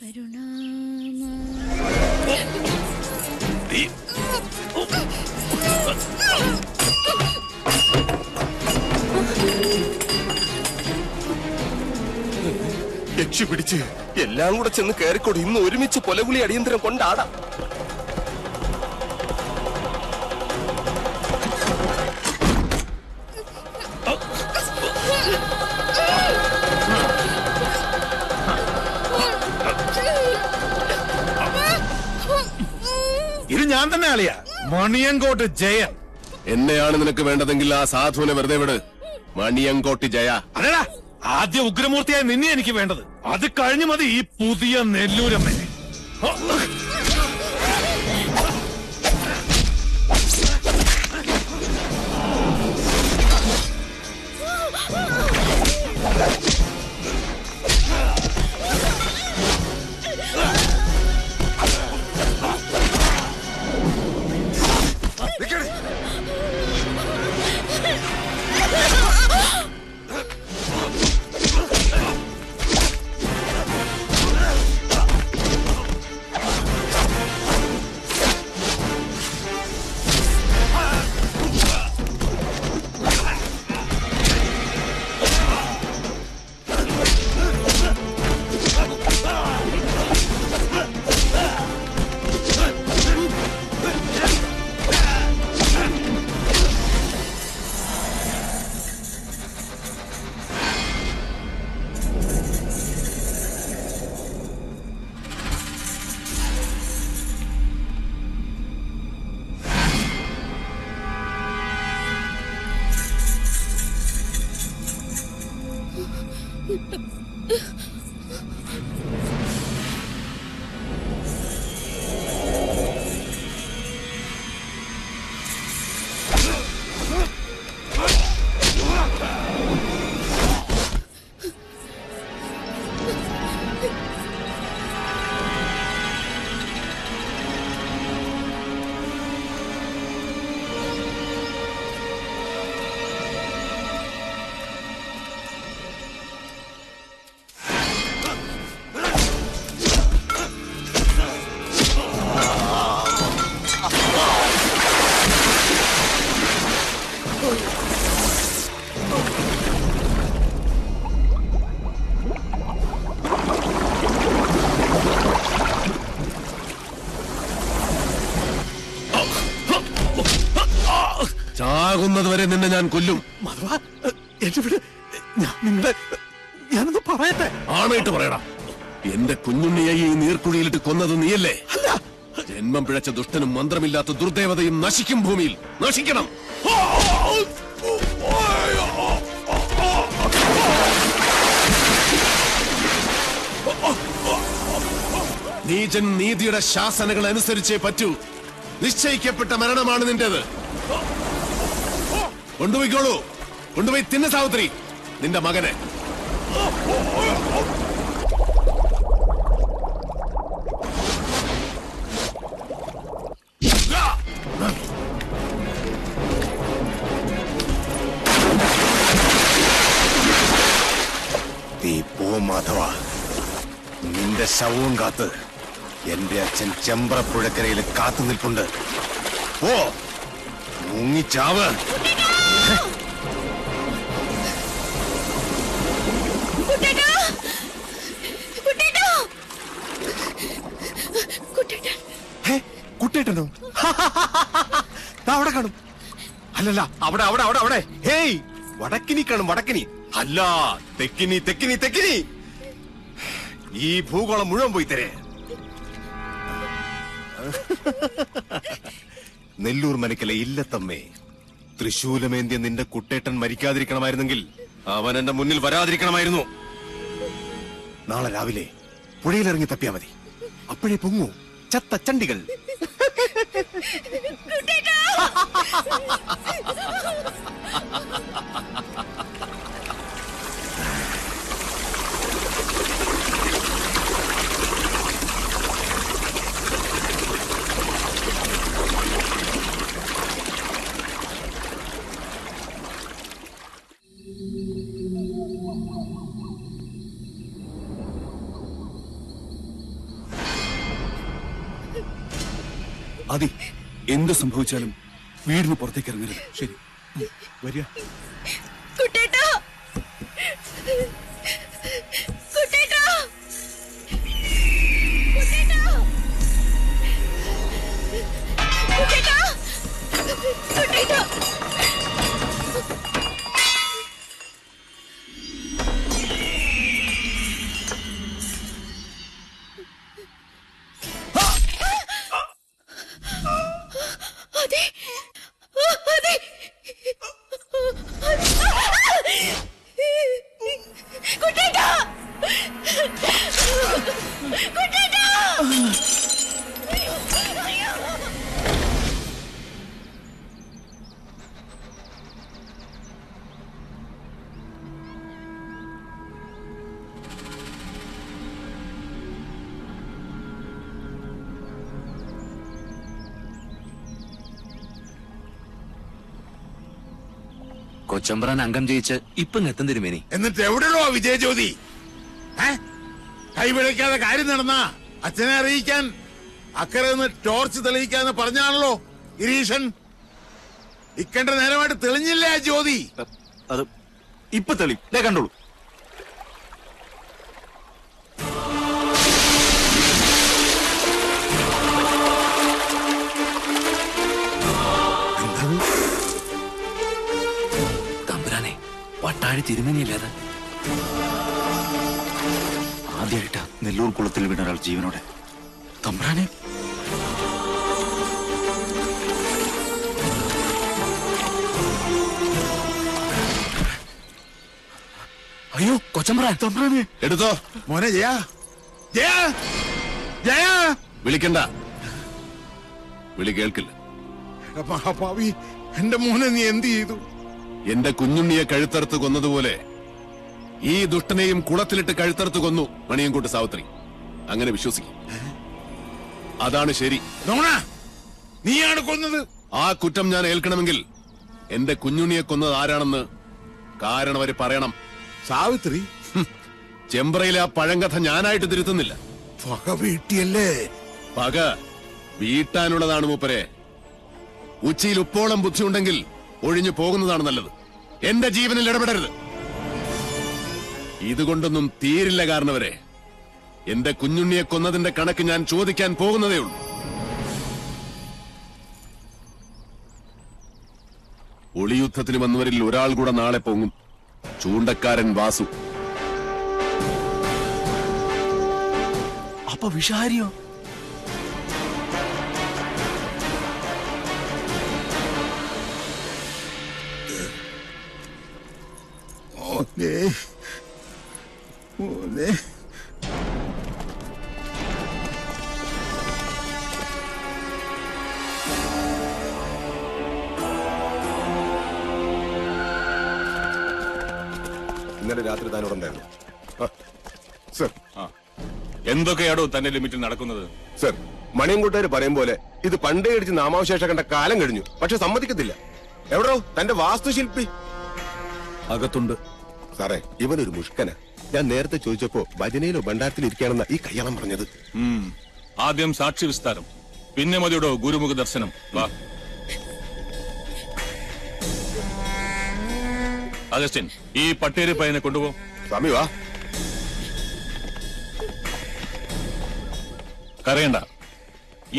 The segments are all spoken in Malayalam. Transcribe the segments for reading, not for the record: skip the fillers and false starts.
യക്ഷി പിടിച്ച് എല്ലാം കൂടെ ചെന്ന് കയറിക്കോട്. ഇന്ന് ഒരുമിച്ച് കൊലവിളി അടിയന്തരം കൊണ്ടാടാം. ഇത് ഞാൻ തന്നെ അളിയാ, മണിയങ്കോട്ട് ജയൻ. എന്നെയാണ് നിനക്ക് വേണ്ടതെങ്കിൽ ആ സാധുവിനെ വെറുതെ വിട്. മണിയങ്കോട്ട് ജയ. അതെടാ, ആദ്യ ഉഗ്രമൂർത്തിയായ നിന്നെ എനിക്ക് വേണ്ടത്. അത് കഴിഞ്ഞു മതി ഈ പുതിയ നെല്ലൂരമ്മ. ചാകുന്നത് വരെ നിന്നെ ഞാൻ കൊല്ലും. ഞാനൊന്ന് പറയട്ടെ. ആണായിട്ട് പറയടാ. എന്റെ കുഞ്ഞുണ്ണിയെ ഈ നീർക്കുഴിയിലിട്ട് കൊന്നത് നീയല്ലേ? ജന്മം പിഴച്ച ദുഷ്ടനും മന്ത്രമില്ലാത്ത ദുർദേവതയും നശിക്കും. ഭൂമിയിൽ നശിക്കണം. നീചൻ നീതിയുടെ ശാസനകൾ അനുസരിച്ചേ പറ്റൂ. നിശ്ചയിക്കപ്പെട്ട മരണമാണ് നിന്റേത്. കൊണ്ടുപോയിക്കോളൂ. കൊണ്ടുപോയി തിന്ന സാവിത്രി നിന്റെ മകനെ. നീ പോ മാധവ. നിന്റെ ശവവും കാത്ത് എന്റെ അച്ഛൻ ചെമ്പ്രപ്പുഴക്കരയിൽ കാത്തു നിൽപ്പുണ്ട്. ഓ മുങ്ങിച്ചാവ്. കുട്ടേട്ടനോ? അവിടെ കാണും. അല്ലല്ല, അവിടെ അവിടെ അവിടെ അവിടെ. ഹേയ്, വടക്കിനി കാണും. വടക്കിനി അല്ല, തെക്കിനി തെക്കിനി തെക്കിനി. ഈ ഭൂഗോളം മുഴുവൻ പോയി തരേ. നെല്ലൂർ മനക്കലെ ഇല്ലത്തമ്മേ, തൃശൂലമേന്തിയ നിന്റെ കുട്ടേട്ടൻ മരിക്കാതിരിക്കണമായിരുന്നെങ്കിൽ അവൻ എന്റെ മുന്നിൽ വരാതിരിക്കണമായിരുന്നു. നാളെ രാവിലെ പുഴയിലിറങ്ങി തപ്പിയാ മതി. അപ്പോഴേ പൊങ്ങൂ ചത്ത ചണ്ടികൾ. അതി എന്ത് സംഭവിച്ചാലും വീടിന് പുറത്തേക്ക് ഇറങ്ങരുത്. ശരി, വരിക. കുട്ടേട്ടാ, കുട്ടേട്ടാ, കുട്ടേട്ടാ, കുട്ടേട്ടാ, കുട്ടേട്ടാ. അതെ, അതെ. കുട്ടേട്ടാ, കുട്ടേട്ടാ. അയ്യോ. കൊച്ചമ്പ്രാൻ അംഗം ജയിച്ച് ഇപ്പൊ എത്തും തിരുമേനി. എന്നിട്ട് എവിടെയോ വിജയജ്യോതി? കൈവിളയ്ക്കാതെ കാര്യം നടന്ന അച്ഛനെ അറിയിക്കാൻ അക്കരെ നിന്ന് ടോർച്ച് തെളിയിക്കാന്ന് പറഞ്ഞാണല്ലോ ഗിരീഷൻ. ഇക്കണ്ട നേരമായിട്ട് തെളിഞ്ഞില്ലേ ആ ജ്യോതി? അത് ഇപ്പൊ തെളി കണ്ടോളൂ. തമ്പുരാനെ, വട്ടാഴി തിരുമേനിയല്ലേ അത്? ആദ്യമായിട്ടാ നെല്ലൂർ കുളത്തിൽ വീണ ഒരാൾ ജീവനോടെ. തമ്പുരാനെ, അയ്യോ കൊച്ചമ്പ്രാൻ. തമ്പുരാനെ എടുത്തോ. മോനെ ജയ, ജയ, ജയ. വിളിക്കണ്ട, വിളി കേൾക്കില്ല. മഹാഭാവി, എന്റെ മോനെ നീ എന്ത് ചെയ്തു? എന്റെ കുഞ്ഞുണ്ണിയെ കഴുത്തറുത്ത് കൊന്നതുപോലെ ഈ ദുഷ്ടനെയും കുളത്തിലിട്ട് കഴുത്തറുത്ത് കൊന്നു മണിയൻകൂട്ട് സാവിത്രി. അങ്ങനെ വിശ്വസിക്കും. അതാണ് ശരി. നോണ, നീയാണ് കൊന്നത്. ആ കുറ്റം ഞാൻ ഏൽക്കണമെങ്കിൽ എന്റെ കുഞ്ഞുണ്ണിയെ കൊന്നത് ആരാണെന്ന് കാരണം അവര് പറയണം. സാവിത്രി ചെമ്പ്രയിലെ ആ പഴങ്കഥ ഞാനായിട്ട് തിരുത്തുന്നില്ല. പക വീട്ടിയല്ലേ? പക വീട്ടാനുള്ളതാണ് മൂപ്പരെ. ഉച്ചയിൽ ഉപ്പോളം ബുദ്ധിയുണ്ടെങ്കിൽ ഒഴിഞ്ഞു പോകുന്നതാണ് നല്ലത്. എന്റെ ജീവനിൽ ഇടപെടരുത്. ഇതുകൊണ്ടൊന്നും തീരില്ല. കാരണവരെ, എന്റെ കുഞ്ഞുണ്ണിയെ കൊന്നതിന്റെ കണക്ക് ഞാൻ ചോദിക്കാൻ പോകുന്നതേ ഉള്ളൂ. ഒളിയുദ്ധത്തിന് വന്നവരിൽ ഒരാൾ കൂടെ നാളെ പൊങ്ങും. ചൂണ്ടക്കാരൻ വാസു. അപ്പൊ വിഷാരിയോ? മോനെ, മോനെ. ഇന്നലെ രാത്രി താനോടുണ്ടായിരുന്നു. സർ, എന്തൊക്കെയാണോ തന്റെ ലിമിറ്റിൽ നടക്കുന്നത്? സർ, മണിയൻകുട്ടാര് പറയും പോലെ ഇത് പണ്ടേ അടിച്ച് നാമാവശേഷം കണ്ട കാലം കഴിഞ്ഞു. പക്ഷെ സമ്മതിക്കത്തില്ല. എവിടോ തന്റെ വാസ്തുശില്പി? അകത്തുണ്ട്. സാറേ, ഇവനൊരു മുഷ്കന. ഞാൻ നേരത്തെ ചോദിച്ചപ്പോ ഭജനയിലോ ഭണ്ഡാരത്തിൽ ഇരിക്കുകയാണെന്ന ഈ കയ്യാളം പറഞ്ഞത്. ആദ്യം സാക്ഷി വിസ്താരം, പിന്നെ മതിയോടോ ഗുരുമുഖ ദർശനം. വാ അഗസ്റ്റിൻ, ഈ പട്ടേരി പയ്യനെ കൊണ്ടുപോ. സ്വാമി വാ. കരയണ്ട.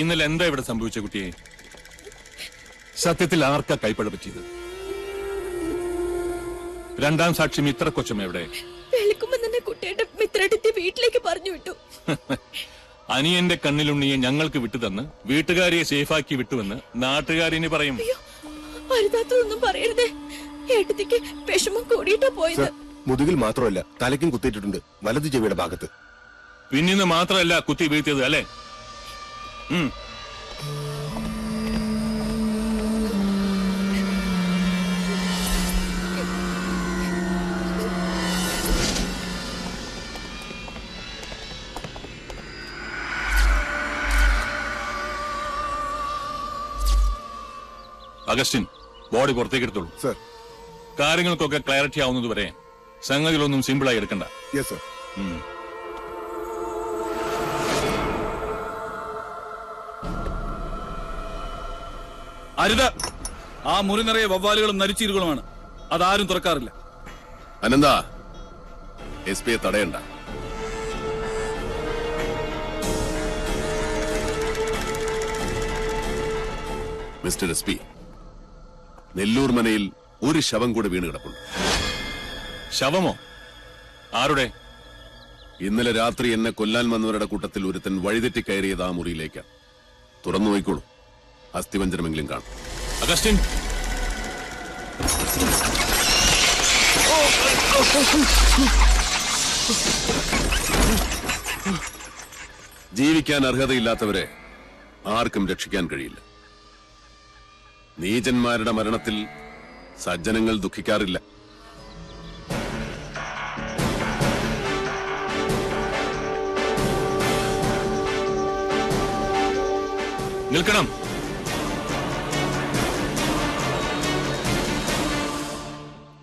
ഇന്നലെ എന്താ ഇവിടെ സംഭവിച്ച കുട്ടിയെ? സത്യത്തിൽ ആർക്കാ കൈപ്പഴ പറ്റിയത്? രണ്ടാം സാക്ഷി മിത്ര കൊച്ചമ്മ എവിടെ? വെളുക്കുമ്പോ തന്നെ കുട്ടിയുടെ മിത്രടുത്തി വീട്ടിലേക്ക് പറഞ്ഞു വിട്ടു. അനിയന്റെ കണ്ണിലുണ്ണിയെ ഞങ്ങൾക്ക് വിട്ടുതന്ന് വീട്ടുകാരിയെ സേഫാക്കി വിട്ടുവെന്ന് നാട്ടുകാരിനി പറയും. അയ്യോ, അരുതാത്തതൊന്നും പറയരുതേ. ഏട്ടത്തിക്ക് വിഷമം കൂടിയിട്ടാ പോയത്. മുതുകിൽ മാത്രമല്ല തലയ്ക്കും കുത്തിയിട്ടുണ്ട്, വലതു ചെവിയുടെ ഭാഗത്ത്. പിന്നിന്ന് മാത്രമല്ല കുത്തി വീഴ്ത്തിയത് അല്ലേ? അഗസ്റ്റിൻ, ബോഡി പുറത്തേക്ക് എടുത്തോളൂ. സർ. കാര്യങ്ങൾക്കൊക്കെ ക്ലാരിറ്റി ആവുന്നതുവരെ സംഗതികളൊന്നും സിമ്പിളായി എടുക്കണ്ട. Yes sir. അരുത്. ആ മുറി നിറയെ വവ്വാലുകളും നരിച്ചീരുകളുമാണ്. അതാരും തുറക്കാറില്ല. അനന്ത, എസ് പിയെ തടയണ്ട. മിസ്റ്റർ എസ് പി, നെല്ലൂർ മനയിൽ ഒരു ശവം കൂടെ വീണ് കിടപ്പുണ്ട്. ശവമോ? ആരുടെ? ഇന്നലെ രാത്രി എന്നെ കൊല്ലാൻ വന്നവരുടെ കൂട്ടത്തിൽ ഒരുത്തൻ വഴിതെറ്റി കയറിയത് ആ മുറിയിലേക്കാണ്. തുറന്നു നോയിക്കോളൂ, അസ്ഥിവഞ്ചനമെങ്കിലും കാണും. അഗസ്റ്റിൻ, ജീവിക്കാൻ അർഹതയില്ലാത്തവരെ ആർക്കും രക്ഷിക്കാൻ കഴിയില്ല. നീചന്മാരുടെ മരണത്തിൽ സജ്ജനങ്ങൾ ദുഃഖിക്കാറില്ല. നിൽക്കണം.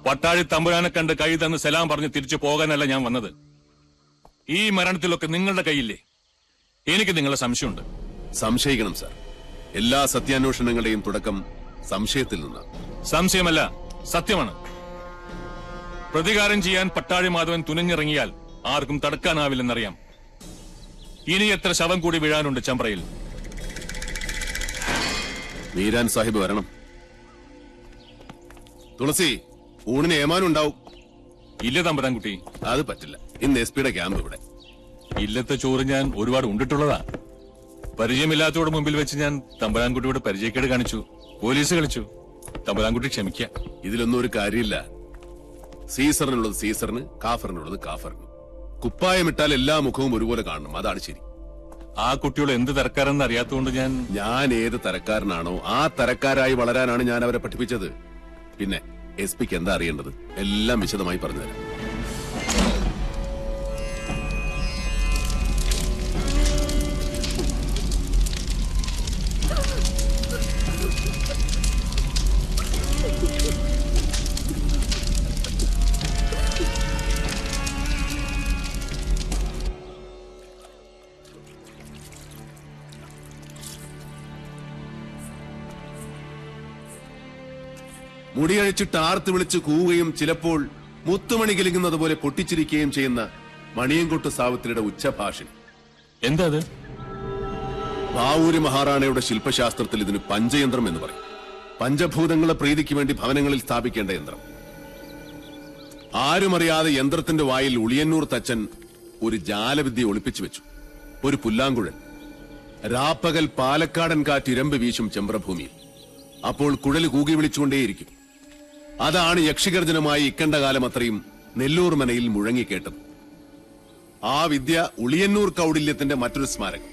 പട്ടാഴി തമ്പുരാനെ കണ്ട് കൈ തന്ന് സലാം പറഞ്ഞ് തിരിച്ചു പോകാനല്ല ഞാൻ വന്നത്. ഈ മരണത്തിലൊക്കെ നിങ്ങളുടെ കൈയില്ലേ? എനിക്ക് നിങ്ങളെ സംശയമുണ്ട്. സംശയിക്കണം സാർ. എല്ലാ സത്യാന്വേഷണങ്ങളുടെയും തുടക്കം സംശയത്തിൽ നിന്നാണ്. സംശയമല്ല, സത്യമാണ്. പ്രതികാരം ചെയ്യാൻ പട്ടാഴി മാധവൻ തുനിഞ്ഞിറങ്ങിയാൽ ആർക്കും തടുക്കാനാവില്ലെന്നറിയാം. ഇനി എത്ര ശവം കൂടി വീഴാനുണ്ട് ചമ്പ്രയിൽ? മീരാൻ സാഹിബ് വരണം. തുളസി, ഊണിന് ഏമാനുണ്ടാവും. ഇല്ല തമ്പുരാൻകുട്ടി, അത് പറ്റില്ല. ഇന്ന് എസ് പിയുടെ ക്യാമ്പ് ഇവിടെ. ഇല്ലത്തെ ചോറ് ഞാൻ ഒരുപാട് ഉണ്ടിട്ടുള്ളതാ. പരിചയമില്ലാത്തവരുടെ മുമ്പിൽ വെച്ച് ഞാൻ തമ്പുരാൻകുട്ടിയോട് പരിചയക്കേട് കാണിച്ചു, പോലീസ് കളിച്ചു. തമ്പുരാൻകുട്ടി ക്ഷമിക്ക. ഇതിലൊന്നും ഒരു കാര്യമില്ല. സീസറിനുള്ളത് സീസറിന്, കാഫറിനുള്ളത് കാഫറിന്. കുപ്പായമിട്ടാൽ എല്ലാ മുഖവും ഒരുപോലെ കാണണം, അതാണ് ശരി. ആ കുട്ടിയോട് എന്ത് തരക്കാരെന്ന് അറിയാത്തതുകൊണ്ട് ഞാൻ ഏത് തരക്കാരനാണോ ആ തരക്കാരായി വളരാനാണ് ഞാൻ അവരെ പഠിപ്പിച്ചത്. പിന്നെ എസ് പിക്ക് എന്താ അറിയേണ്ടത്? എല്ലാം വിശദമായി പറഞ്ഞുതരാം. മുടിയഴിച്ചിട്ട് ആർത്ത് വിളിച്ച് കൂവുകയും ചിലപ്പോൾ മുത്തുമണി കിലുങ്ങുന്നത് പോലെ പൊട്ടിച്ചിരിക്കുകയും ചെയ്യുന്ന മണിയൻകൊട്ട് സാവിത്രിയുടെ ഉച്ചഭാഷിണി. എന്താ അത്? ബാവൂരി മഹാറാണയുടെ ശില്പശാസ്ത്രത്തിൽ ഇതിന് പഞ്ചയന്ത്രം എന്ന് പറയും. പഞ്ചഭൂതങ്ങളെ പ്രീതിക്ക് വേണ്ടി ഭവനങ്ങളിൽ സ്ഥാപിക്കേണ്ട യന്ത്രം. ആരുമറിയാതെ യന്ത്രത്തിന്റെ വായിൽ ഉളിയന്നൂർ തച്ചൻ ഒരു ജാലവിദ്യ ഒളിപ്പിച്ചു വെച്ചു. ഒരു പുല്ലാങ്കുഴൽ. രാപ്പകൽ പാലക്കാടൻ കാറ്റ് ഇരമ്പ് വീശും ചെമ്പ്രഭൂമിയിൽ. അപ്പോൾ കുഴൽ കൂകി വിളിച്ചുകൊണ്ടേയിരിക്കും. അതാണ് യക്ഷിഗർജനമായി ഇക്കണ്ട കാലം അത്രയും നെല്ലൂർ മനയിൽ മുഴങ്ങിക്കേട്ടത്. ആ വിദ്യ ഉളിയന്നൂർ കൗടില്യത്തിന്റെ മറ്റൊരു സ്മാരകം.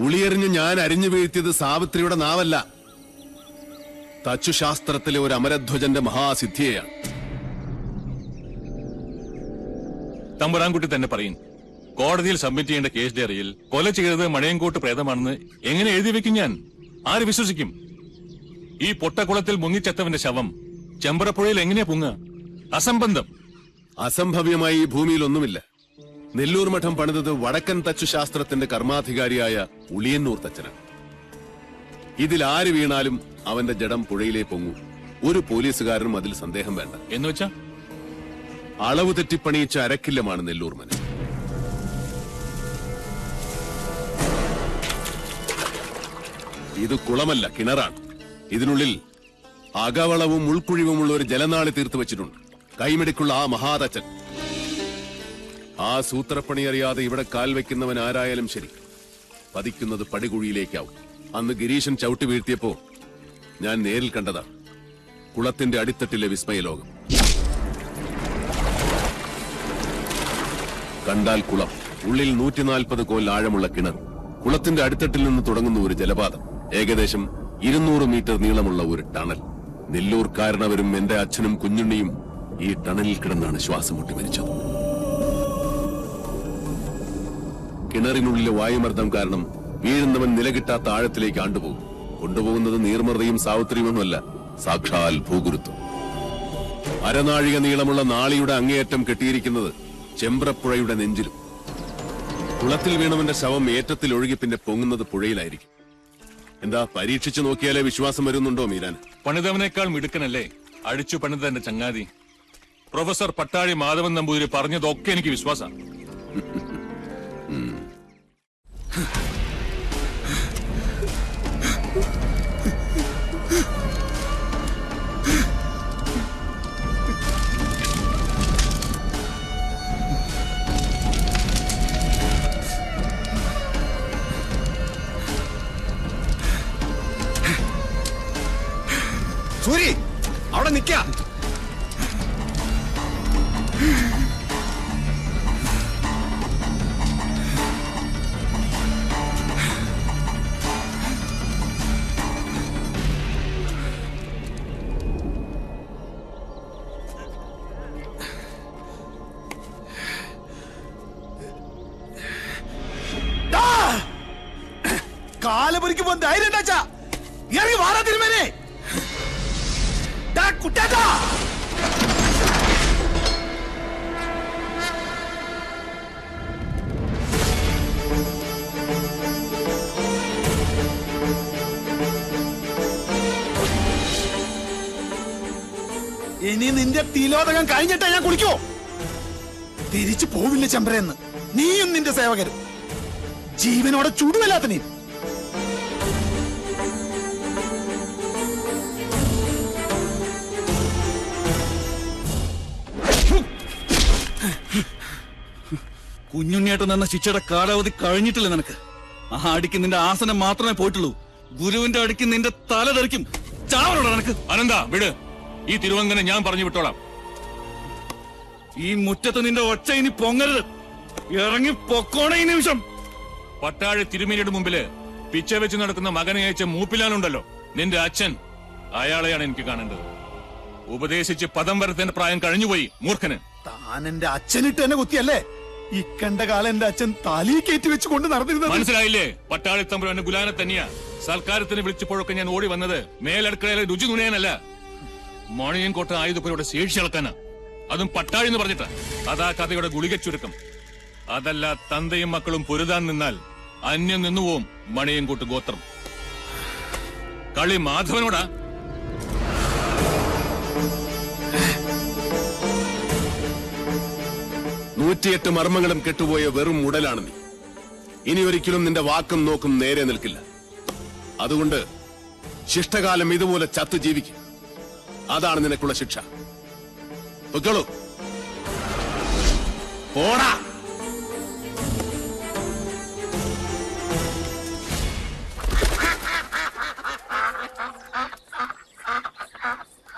ഉളിയെറിഞ്ഞ് ഞാൻ അരിഞ്ഞു വീഴ്ത്തിയത് സാവിത്രിയുടെ നാവല്ല, തച്ചുശാസ്ത്രത്തിലെ ഒരു അമരധ്വജന്റെ മഹാസിദ്ധിയെയാണ്. തമ്പുരാൻകുട്ടി തന്നെ പറയും. കോടതിയിൽ സബ്മിറ്റ് ചെയ്യേണ്ട കേസ് ഡയറിയിൽ കൊല ചെയ്തത് മണിയൻകോട്ട് പ്രേതമാണെന്ന് എങ്ങനെ എഴുതി വെക്കും ഞാൻ? ആര് വിശ്വസിക്കും? ഈ പൊട്ടക്കുളത്തിൽ മുങ്ങിച്ചത്തവന്റെ ശവം ചെമ്പ്രപ്പുഴയിൽ എങ്ങനെയാ പൊങ്ങുക? അസംബന്ധം. അസംഭവ്യമായി ഈ ഭൂമിയിൽ ഒന്നുമില്ല. നെല്ലൂർ മഠം പണിതത് വടക്കൻ തച്ചുശാസ്ത്രത്തിന്റെ കർമാധികാരിയായ ഉളിയന്നൂർ തച്ചനാണ്. ഇതിൽ ആര് വീണാലും അവന്റെ ജഡം പുഴയിലേ പൊങ്ങൂ. ഒരു പോലീസുകാരനും അതിൽ സന്ദേഹം വേണ്ട. എന്നുവെച്ചാ അളവ് തെറ്റിപ്പണിയിച്ച അരക്കില്ലമാണ് നെല്ലൂർ മന. ഇത് കുളമല്ല, കിണറാണ്. ഇതിനുള്ളിൽ അകവളവും ഉൾക്കുഴിവുമുള്ള ഒരു ജലനാളി തീർത്തു വെച്ചിട്ടുണ്ട്. കൈമിടിക്കുള്ള ആ മഹാതച്ചൻ. ആ സൂത്രപ്പണി അറിയാതെ ഇവിടെ കാൽ വയ്ക്കുന്നവൻ ആരായാലും ശരി, പതിക്കുന്നത് പടികുഴിയിലേക്കാവും. അന്ന് ഗിരീശൻ ചവിട്ടി വീഴ്ത്തിയപ്പോ ഞാൻ നേരിൽ കണ്ടതാ കുളത്തിന്റെ അടിത്തട്ടിലെ വിസ്മയലോകം. കണ്ടാൽ കുളം, ഉള്ളിൽ 140 കോൽ ആഴമുള്ള കിണർ, കുളത്തിന്റെ അടിത്തട്ടിൽ നിന്ന് തുടങ്ങുന്ന ഒരു ജലപാതം, ഏകദേശം 200 മീറ്റർ നീളമുള്ള ഒരു ടണൽ. നെല്ലൂർക്കാരനവരും എന്റെ അച്ഛനും കുഞ്ഞുണ്ണിയും ഈ ടണലിൽ കിടന്നാണ് ശ്വാസം മുട്ടി മരിച്ചത്. കിണറിനുള്ളിലെ വായുമർദ്ദം കാരണം വീഴുന്നവൻ നിലകിട്ടാത്ത ആഴത്തിലേക്ക് ആണ്ടുപോകും. കൊണ്ടുപോകുന്നത് നീർമൃതയും സാവിത്രിയുമൊന്നുമല്ല, സാക്ഷാൽ ഭൂഗുരുത്വം. അരനാഴിക നീളമുള്ള നാളിയുടെ അങ്ങേയറ്റം കെട്ടിയിരിക്കുന്നത് ചെമ്പ്രപ്പുഴയുടെ നെഞ്ചിലും. കുളത്തിൽ വീണവന്റെ ശവം ഏറ്റത്തിൽ ഒഴുകി പിന്നെ പൊങ്ങുന്നത് പുഴയിലായിരിക്കും. എന്താ പരീക്ഷിച്ചു നോക്കിയാലേ വിശ്വാസം വരുന്നുണ്ടോ മീരാൻ? പണിതവനേക്കാൾ മിടുക്കനല്ലേ അടിച്ചു പണിതന്റെ ചങ്ങാതി. പ്രൊഫസർ പട്ടാഴി മാധവൻ നമ്പൂതിരി പറഞ്ഞതൊക്കെ എനിക്ക് വിശ്വാസം. സൂരി അവിടെ നിക്ക. കാലപുരിക്കുമ്പോ ധൈര്യം ഉണ്ടാച്ചാ ഇറങ്ങി വാറാ തിരുമേനെ. കുട്ടേട്ടാ ഇനി നിന്റെ തിലോദകം കഴിഞ്ഞിട്ടാ ഞാൻ കുളിക്കോ? തിരിച്ചു പോവില്ല ചെമ്പരെന്ന് നീയും നിന്റെ സേവകരും. ജീവനോടെ ചുടുവല്ലാത്ത നീ. കുഞ്ഞുണ്ണിയേട്ടൻ എന്ന ശിക്ഷയുടെ കാലാവധി കഴിഞ്ഞിട്ടില്ല നിനക്ക്. ആ അടിക്ക് നിന്റെ ആസനം മാത്രമേ പോയിട്ടുള്ളൂ. ഗുരുവിന്റെ അടിക്ക് നിന്റെ തല തെറിക്കും. ചാവലോടാ നിനക്ക്. അനന്ത വിട്, ഈ തിരുവങ്കനെ ഞാൻ പറഞ്ഞു വിട്ടോളാം. ഈ മുറ്റത്ത് നിന്റെ ഒച്ച ഇനി പൊങ്ങരുത്. ഇറങ്ങി പൊക്കോണ ഈ നിമിഷം. പട്ടാഴി തിരുമേനിയുടെ മുമ്പില് പിച്ച വെച്ച് നടക്കുന്ന മകനെ അയച്ച മൂപ്പിലാനുണ്ടല്ലോ നിന്റെ അച്ഛൻ, അയാളെയാണ് എനിക്ക് കാണേണ്ടത്. ഉപദേശിച്ച് പദം വരത്തേണ്ട പ്രായം കഴിഞ്ഞുപോയി മൂർഖന്. താൻ എന്റെ അച്ഛനിട്ട് എന്നെ കുത്തിയല്ലേ ഇക്കണ്ട കാലം എന്റെ അച്ഛൻ തലി കയറ്റി വെച്ച് കൊണ്ട് നടന്നിരുന്നത്? മനസ്സിലായില്ലേ? പട്ടാളി തമ്പുരാന്റെ ഗുലാനെ തന്നെയാ. സൽക്കാരത്തിന് വിളിച്ചപ്പോഴൊക്കെ ഞാൻ ഓടി വന്നത് മേലടുക്കളയിലെ രുചി നുണയാനല്ല, മണിയൻകോട്ട ആയുധപ്പുരയുടെ ശേഷി അളക്കാനാ. അതും പട്ടാഴി എന്ന് പറഞ്ഞിട്ടാ. അതാ കഥയുടെ ഗുളിക ചുരുക്കം. അതല്ല, തന്തയും മക്കളും പൊരുതാൻ നിന്നാൽ അന്യം നിന്നുപോവും മണിയൻകോട്ട് ഗോത്രം. കളി മാധവനോടാ. 108 മർമ്മങ്ങളും കെട്ടുപോയ വെറും ഉടലാണ് നീ. ഇനി ഒരിക്കലും നിന്റെ വാക്കും നോക്കും നേരെ നിൽക്കില്ല. അതുകൊണ്ട് ശിഷ്ടകാലം ഇതുപോലെ ചത്തു ജീവിക്കും. അതാണ് നിനക്കുള്ള ശിക്ഷ. പൊയ്ക്കോളൂ. പോടാ.